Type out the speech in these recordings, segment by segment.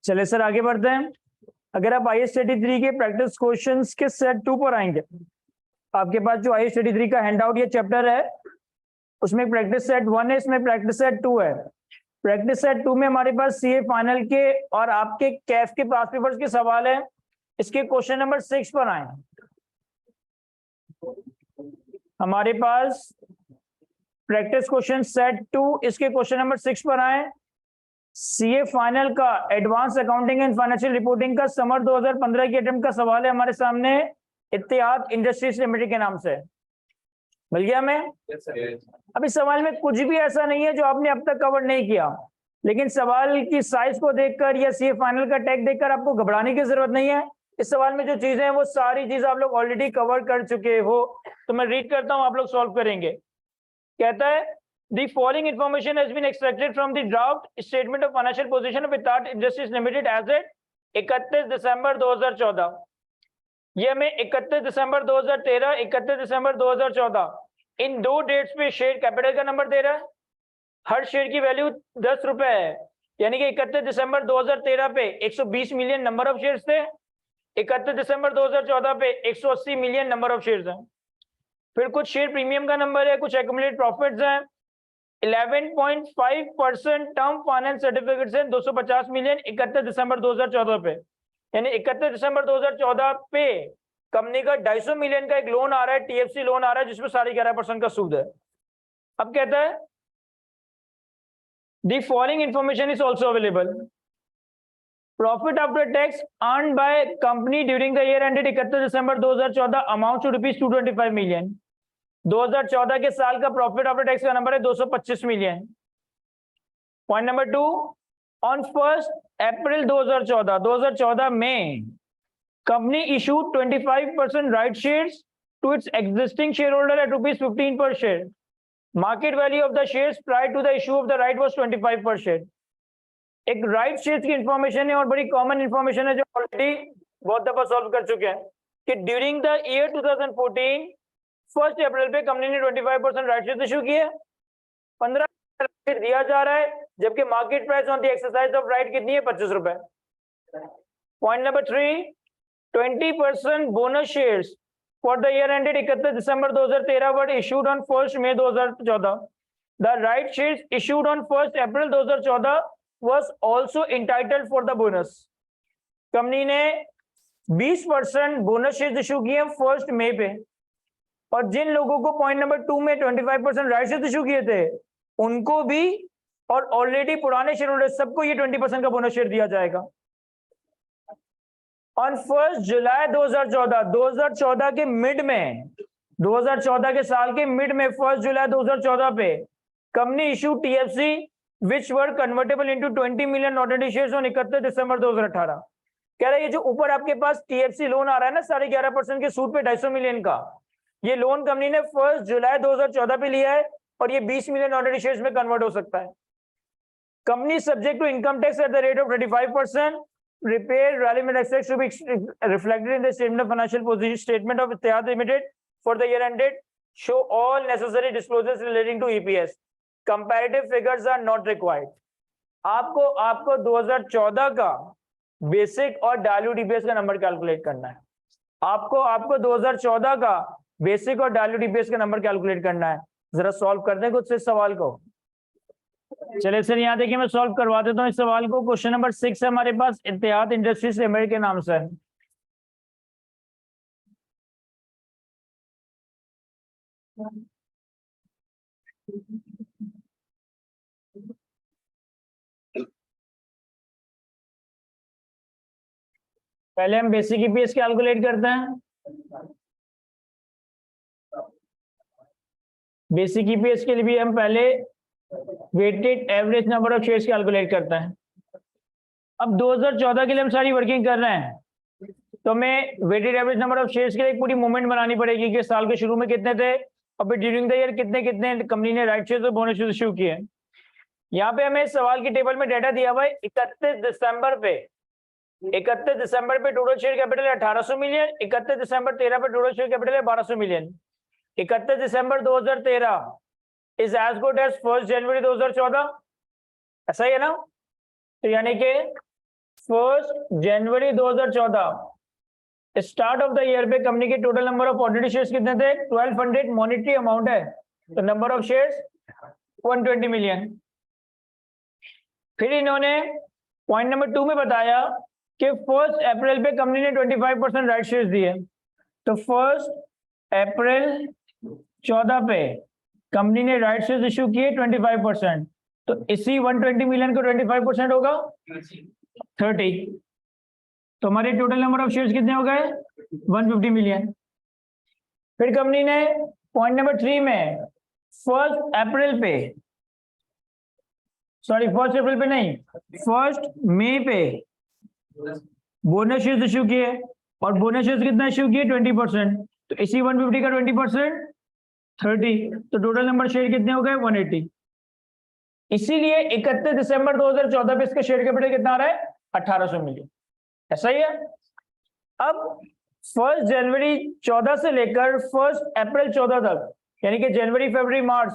चले सर आगे बढ़ते हैं। अगर आप IS-83 के प्रैक्टिस क्वेश्चंस के सेट 2 पर आएंगे, आपके पास जो IS-83 का हैंडआउट ये चैप्टर है, उसमें प्रैक्टिस सेट 1 है, इसमें प्रैक्टिस सेट 2 है। प्रैक्टिस सेट 2 में हमारे पास CA फाइनल के और आपके कैफ के पास पेपर्स के सवाल है। इसके क्वेश्चन नंबर 6 पर आए। हमारे पास प्रैक्टिस क्वेश्चन सेट 2 इसके क्वेश्चन नंबर 6 पर आए। CA फाइनल का advance accounting and financial reporting का समर 2015 की अटेम्प्ट का सवाल है हमारे सामने, इत्तेहाद इंडस्ट्रीज लिमिटेड के नाम से। मिल गया हमें? अब इस सवाल में कुछ भी ऐसा नहीं है जो आपने अब तक कवर नहीं किया, लेकिन सवाल की साइज को देखकर या CA फाइनल का टैग देखकर आपको घबराने की जरूरत नहीं है। इस सवाल में जो चीजें हैं वो सारी चीजें आप लोग ऑलरेडी कवर कर चुके हो। तो मैं रीड करता हूं, आप लोग सॉल्व करेंगे। कहता है The following information has been extracted from the draft statement of financial position of Ittihad Industries Limited as at 31 December 2014। ये हमें 31 दिसंबर 2013, 31 दिसंबर 2014 इन दो डेट्स पे शेयर कैपिटल का नंबर दे रहा है। हर शेयर की वैल्यू 10 रुपए है, यानी कि 31 दिसंबर 2013 पे 120 मिलियन नंबर ऑफ शेयर्स थे, 31 दिसंबर 2014 पे 180 मिलियन नंबर ऑफ शेयर्स हैं। फिर कुछ शेयर प्रीमियम का नंबर है, कुछ एक्यूमुलेटेड प्रॉफिट्स हैं। 11.5% टर्म फाइनेंस सर्टिफिकेट्स हैं 250 मिलियन 31 दिसंबर 2014 पे, यानी 31 दिसंबर 2014 पे कंपनी का 250 मिलियन का एक लोन आ रहा है, TFC लोन आ रहा है, जिसमें 11.5% का सूद है। अब कहता है the following information is also available. Profit after tax earned by company during the year ended 31 December 2014 amount to ₹225 million. 2014 के साल का प्रॉफिट आफ्टर टैक्स का नंबर है 225 million. Point number 2, on 1 April 2014 में company issued 25% right shares to its existing share holder at ₹15 per share. Market value of the shares prior to the issue of the right was 25 पर share. एक right shares की information है और बड़ी common information है जो already बहुत दफा सॉल्व कर चुके हैं कि ड्यूरिंग द ईयर 2014 1 अप्रैल पे कंपनी ने 25% राइट शेयर इशू किए। 15 दिया जा रहा है, जबकि market price on the exercise of right कितनी है? 25 रुपए। Point number 3, 20% bonus shares for the year ended 31 December 2013 were issued on 1 May 2014। The right shares issued on 1 April 2014 was also entitled for the bonus। Company ने 20% bonus shares issue किए 1 मई पे, और जिन लोगों को point number 2 में 25% right share issue किए थे उनको भी, और ऑलरेडी पुराने शेयर होल्डर सबको ये 20% का बोनस शेयर दिया जाएगा। ऑन 1 जुलाई 2014 के मिड में, 2014 के साल के मिड में 1 जुलाई 2014 पे company issue TFC which were convertible into 20 million ordinary shares on 31 दिसंबर 2018। कह रहा है ये जो ऊपर आपके पास TFC लोन आ रहा है ना 11.5% के सूद पे 250 मिलियन का, ये लोन कंपनी ने 1 जुलाई 2014 पे लिया है और ये 20 मिलियन ऑर्डिनरी शेयर्स में कन्वर्ट हो सकता है। Company subject to income tax at the rate of 35%। Repair relevant assets to be reflected in the statement of financial position statement of Ittihad Limited for the year ended. Show all necessary disclosures relating to EPS. Comparative figures are not required. आपको 2014 का basic और dilute EPS का number calculate करना है। आपको 2014 का basic और dilute EPS का नंबर कैलकुलेट करना है। जरा सॉल्व कर दें कुछ से इस सवाल को। चलिए सर यहाँ देखिए मैं सॉल्व करवा देता हूँ इस सवाल को। क्वेश्चन नंबर 6 है हमारे पास, इत्तेहाद इंडस्ट्रीज लिमिटेड के नाम से। पहले हम बेसिक EPS कैलकुलेट करते हैं। बेसिक EPS के लिए भी हम पहले weighted average number of shares calculate करते हैं। अब 2014 के लिए हम सारी वर्किंग कर रहे हैं, तो हमें weighted average number of shares के लिए पूरी मूवमेंट बनानी पड़ेगी कि साल के शुरू में कितने थे और फिर ड्यूरिंग द ईयर कितने कंपनी ने राइट शेयर्स और बोनस शेयर्स इशू किए। यहाँ पे हमें सवाल की टेबल में डाटा दिया हुआ है 31 दिसंबर पे टोटल शेयर कैपिटल है 1800 मिलियन, 31 दिसंबर 13 पे टोटल शेयर कैपिटल है 1200 million. 31 December 2013 is as good as 1 January 2014, ऐसा ही है ना? तो यानी कि 1 January 2014 start of the year पे कंपनी के total number of ordinary shares कितने थे? 1200 मॉनेटरी अमाउंट है, तो नंबर ऑफ शेयर्स 120 मिलियन। फिर इन्होंने पॉइंट नंबर 2 में बताया कि 1 अप्रैल पे कंपनी ने 25% राइट शेयर्स दिए, तो 1 अप्रैल 14 पे कंपनी ने राइट शेयर्स इशू किए 25%, तो इसी 120 मिलियन को 25% होगा 30, तो हमारे टोटल नंबर ऑफ शेयर्स कितने हो गए? 150 मिलियन। फिर कंपनी ने पॉइंट नंबर 3 में 1 अप्रैल पे, सॉरी 1 अप्रैल पे नहीं, 1 मई पे बोनस शेयर्स इशू किए, और बोनस शेयर्स कितना इशू किए? 20%, तो इसी 150 का 20% 30, तो टोटल नंबर शेयर कितने हो गए? 180। इसीलिए 31 दिसंबर 2014 पे इसका शेयर कैपिटल कितना आ रहा है? 1800 मिलियन। ऐसा ही है। अब 1 जनवरी 14 से लेकर 1 अप्रैल 14 तक, यानी कि जनवरी फरवरी मार्च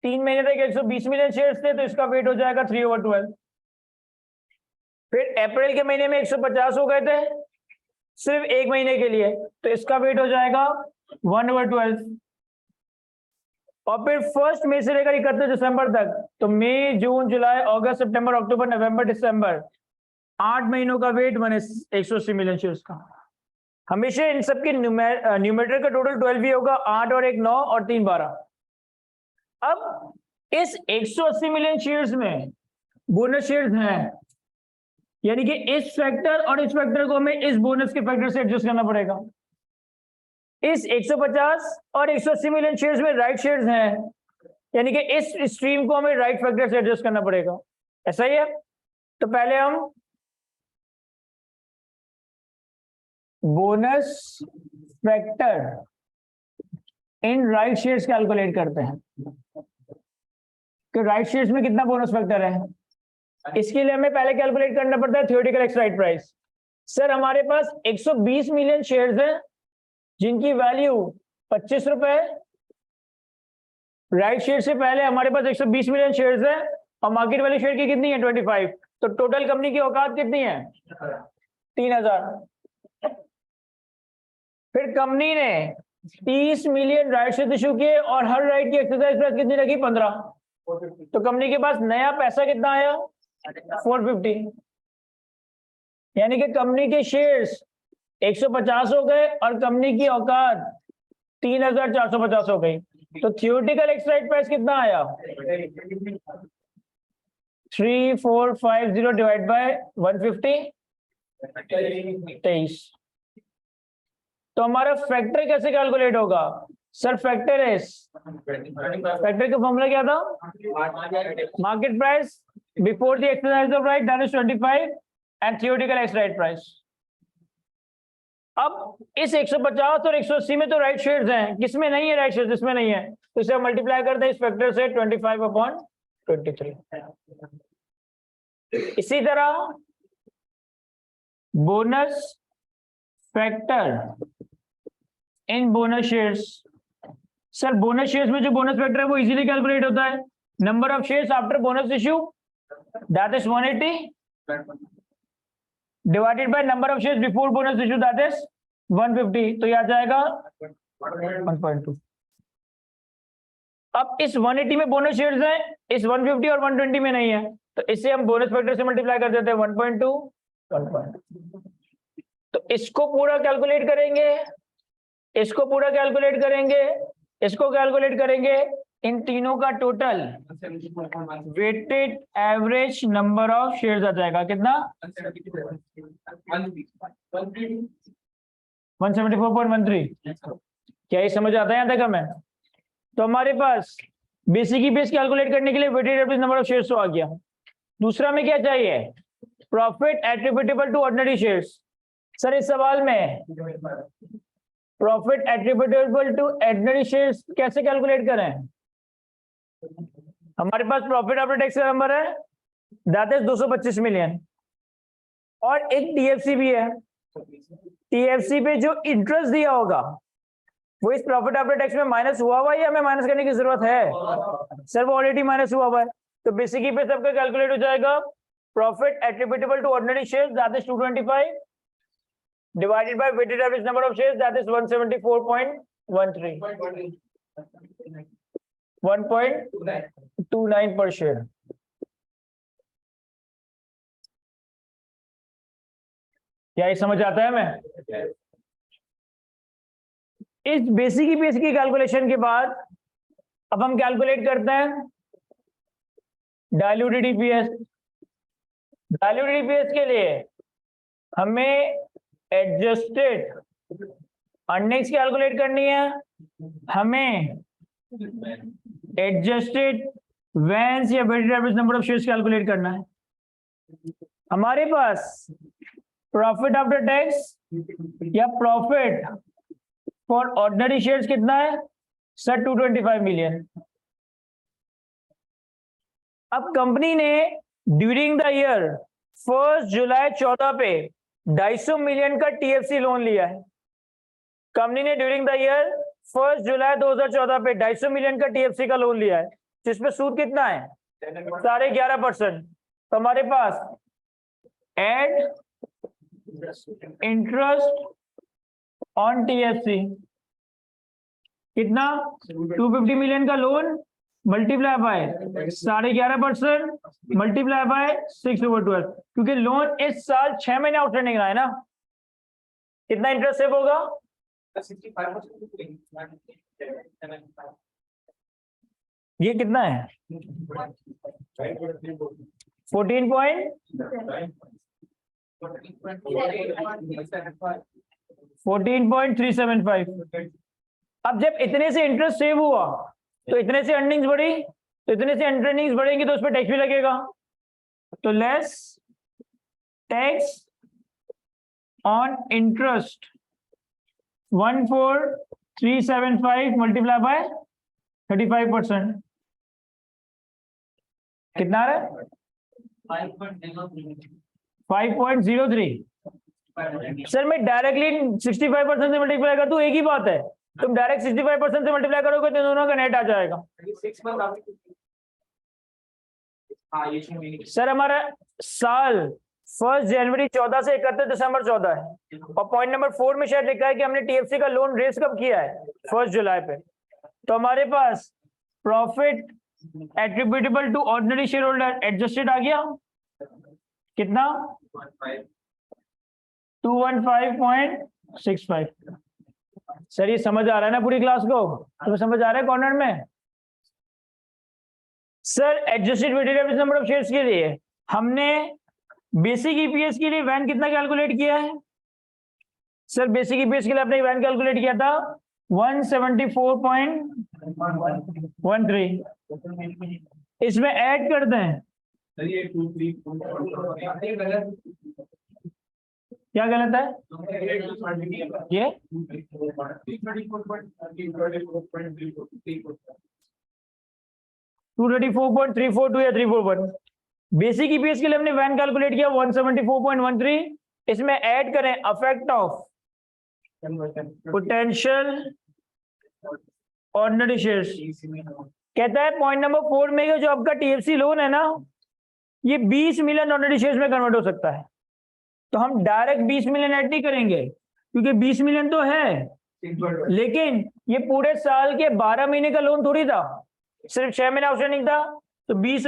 3 महीने तक 120 मिलियन शेयर्स थे, तो इसका वेट हो जाएगा 3/12। फिर अप्रैल के महीने में 150 हो गए थे सिर्फ एक महीने के लिए, तो इसका वेट हो जाएगा 1/12। और फिर 1 मई से लेकर 31 दिसंबर तक, तो मई जून जुलाई अगस्त सितंबर अक्टूबर नवंबर दिसंबर 8 महीनों का वेट बने 180 मिलियन शेयर्स का। हमेशा इन सबकी न्यूमरेटर का टोटल 12 ही होगा, 8 और 1 9 और 3 12। अब इस 180 मिलियन शेयर्स में बोनस शेयर्स हैं, यानी कि इस फैक्टर और इस फैक्टर को हमें इस बोनस के फैक्टर से एडजस्ट करना पड़ेगा। इस 150 और 180 मिलियन शेयर्स में राइट शेयर्स हैं, यानी कि इस स्ट्रीम को हमें राइट फैक्टर से एडजस्ट करना पड़ेगा। ऐसा ही है। तो पहले हम bonus factor in right shares calculate करते हैं कि राइट शेयर्स में कितना बोनस फैक्टर है। इसके लिए हमें पहले कैलकुलेट करना पड़ता है theoretical x right price. Sir हमारे पास 120 मिलियन शेयर्स हैं जिनकी वैल्यू 25 रुपए। राइट शेयर से पहले हमारे पास 120 मिलियन शेयर्स है और मार्केट वैल्यू शेयर की कितनी है? 25। तो टोटल कंपनी की औकात कितनी है? 3000। फिर कंपनी ने 30 मिलियन राइट शेयर इशू किए और हर राइट की एक्सरसाइज प्राइस कितनी लगी? 15। तो कंपनी के पास नया पैसा कितना आया? 450। यानी कि कंपनी के शेयर्स 150 हो गए और कंपनी की औकात 3450 हो गई। तो थ्योरेटिकल एक्स राइट प्राइस कितना आया? 3450 डिवाइड बाय 150, 23। तो हमारा फैक्टर कैसे कैलकुलेट होगा? सर फैक्टर का फॉर्मूला क्या था? Market price before the exercise of right that is 25 and theoretical x right price. अब इस 150 और 180 में तो राइट शेयर्स हैं, किसमें नहीं है राइट शेयर्स? इसमें नहीं है, तो इसे मल्टीप्लाई करते हैं इस फैक्टर से 25/23। इसी तरह bonus factor in bonus shares. Sir bonus shares में जो बोनस फैक्टर है वो इजीली कैलकुलेट होता है। Number of shares after bonus issue that is 180 divided by number of shares before bonus issue that is 150, तो ये आ जाएगा 1.2। अब इस 180 में बोनस शेयर्स हैं, इस 150 और 120 में नहीं है, तो इसे हम बोनस फैक्टर से मल्टीप्लाई कर देते हैं 1.2 1.2। तो इसको पूरा कैलकुलेट करेंगे, इसको पूरा कैलकुलेट करेंगे, इसको कैलकुलेट करेंगे, इन तीनों का total weighted average number of shares आ जाएगा कितना? 174.13। क्या ये समझ आता है यहाँ तक हमें? तो हमारे पास बेसिक की बेस कैलकुलेट करने के लिए weighted average number of shares तो आ गया। दूसरा में क्या चाहिए? Profit attributable to ordinary shares. Sir इस सवाल में profit attributable to ordinary shares कैसे कैलकुलेट करें? हमारे पास प्रॉफिट आफ्टर टैक्स का नंबर है दैट इज 225 मिलियन और एक टीएफसी भी है। टीएफसी पे जो इंटरेस्ट दिया होगा वो इस प्रॉफिट आफ्टर टैक्स में माइनस हुआ हुआ है या हमें माइनस करने की जरूरत है? सर वो ऑलरेडी माइनस हुआ हुआ है, तो बेसिकली पे सबका कैलकुलेट हो जाएगा profit attributable to ordinary shares, that is 225, divided by weighted average number of shares, that is 174.13, 1.29 per share. क्या ये समझ आता है? मैं इस बेसिक ईपीएस की कैलकुलेशन के बाद अब हम कैलकुलेट करते हैं डाइल्यूटेड ईपीएस। डाइल्यूटेड ईपीएस के लिए हमें एडजस्टेड अर्निंग्स कैलकुलेट करनी है, हमें एडजस्टेड वैंस या weighted average number of shares calculate करना है। हमारे पास प्रॉफिट आफ्टर टैक्स या प्रॉफिट फॉर ऑर्डिनरी शेयर्स कितना है सर? 225 मिलियन। अब कंपनी ने ड्यूरिंग द ईयर 1 जुलाई 14 पे 250 मिलियन का टीएफसी लोन लिया है। कंपनी ने ड्यूरिंग द ईयर 1 जुलाई 2014 पे 250 मिलियन का टीएफसी का लोन लिया है, जिसमें सूद कितना है? 11.5%। तो हमारे पास एड इंटरेस्ट ऑन टीएफसी कितना? 250 मिलियन का loan multiply by 11.5% multiply by 6/12, क्योंकि लोन इस साल 6 महीने आउटस्टैंडिंग रहा है ना। कितना इंटरेस्ट सेव होगा? 65%। ये कितना है? 14.375। अब जब इतने से इंटरेस्ट सेव हुआ तो इतने से अर्निंग्स बढ़ी, तो इतने से अर्निंग्स बढ़ेंगी तो उस पर टैक्स भी लगेगा। तो less tax on interest 14,375 multiply by 35%, कितना है? 5.03। सर मैं डायरेक्टली 65% से मल्टीप्लाई कर दूं, एक ही बात है। तुम डायरेक्ट 65% से मल्टीप्लाई करोगे तो दोनों का नेट आ जाएगा। सर हमारा साल 1 जनवरी 14 से 31 दिसंबर 14 है, और पॉइंट नंबर 4 में शायद लिखा है कि हमने टीएफसी का लोन रेज कब किया है? 1 जुलाई पे। तो हमारे पास profit attributable to ordinary share holder adjusted आ गया, कितना? 215.65। सर ये समझ आ रहा है ना पूरी क्लास को? तो समझ आ रहा है कॉर्नर में? Sir adjusted weighted average number of shares के लिए हमने बेसिक ईपीएस के लिए वैन कितना कैलकुलेट किया है? सर बेसिक ईपीएस के लिए आपने वैन कैलकुलेट किया था 174.13। इसमें ऐड कर दें, क्या गलत है? ये 234.342 या 341। बेसिक ईपीएस के लिए हमने वैन कैलकुलेट किया 174.13। इसमें ऐड करें affect of potential ordinary shares. कहता है पॉइंट नंबर 4 में जो आपका टीएफसी लोन है ना, ये 20 मिलियन ऑर्डिनरी शेयर्स में कन्वर्ट हो सकता है। तो हम डायरेक्ट 20 मिलियन ऐड नहीं करेंगे, क्योंकि 20 मिलियन तो है, लेकिन ये पूरे साल के 12 महीने का लोन थोड़ी था, सिर्फ 6 महीने आउटस्टैंडिंग था। तो 20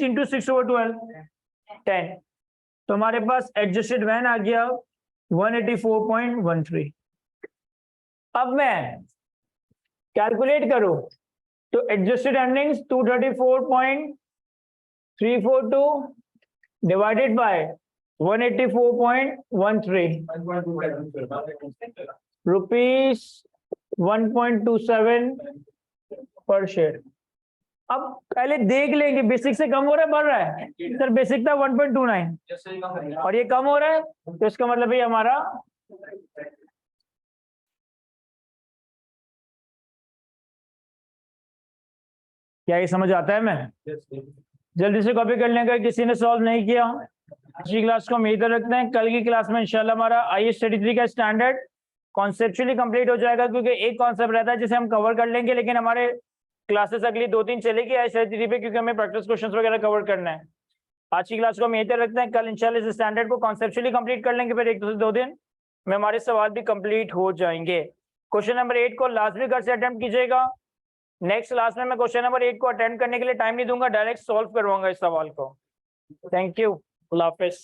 इंटू 6/12 10। तो हमारे पास एडजस्टेड वैन आ गया 184.13। अब मैं कैलकुलेट करूं तो adjusted earnings 234.342 divided by 184.13 rupees 1.27 पर शेयर। अब पहले देख लेंगे बेसिक से कम हो रहा है बढ़ रहा है? सर बेसिक था 1.29 और ये कम हो रहा है, तो इसका मतलब ये हमारा क्या ये समझ आता है? मैं जल्दी से कॉपी कर लेंगे, किसी ने सॉल्व नहीं किया। आज की क्लास को हम यही तरह रखते हैं। कल की क्लास में इंशाल्लाह हमारा IAS 33 का स्टैंडर्ड कॉन्सेप्चुअली कंप्लीट हो जाएगा, क्योंकि एक कॉन्सेप्ट रहता है जिसे हम कवर कर लेंगे, लेकिन हमारे क्लासेस अगली 2-3 चलेगी IAS 33 पे, क्योंकि हमें प्रैक्टिस क्वेश्चंस वगैरह कवर करना है। आज की क्लास को हम यहीं तक रखते हैं। कल इंशाल्लाह इस स्टैंडर्ड को कॉन्सेप्चुअली कंप्लीट कर लेंगे, फिर 1 से 2 दिन में हमारे सवाल भी कंप्लीट हो जाएंगे। क्वेश्चन नंबर 8 को लाजमी घर से अटेम्प्ट कीजिएगा। नेक्स्ट क्लास में मैं क्वेश्चन नंबर 8 को अटेम्प्ट करने के लिए टाइम नहीं दूंगा, डायरेक्ट सॉल्व करवाऊंगा इस सवाल को। Thank you, Allah Hafiz.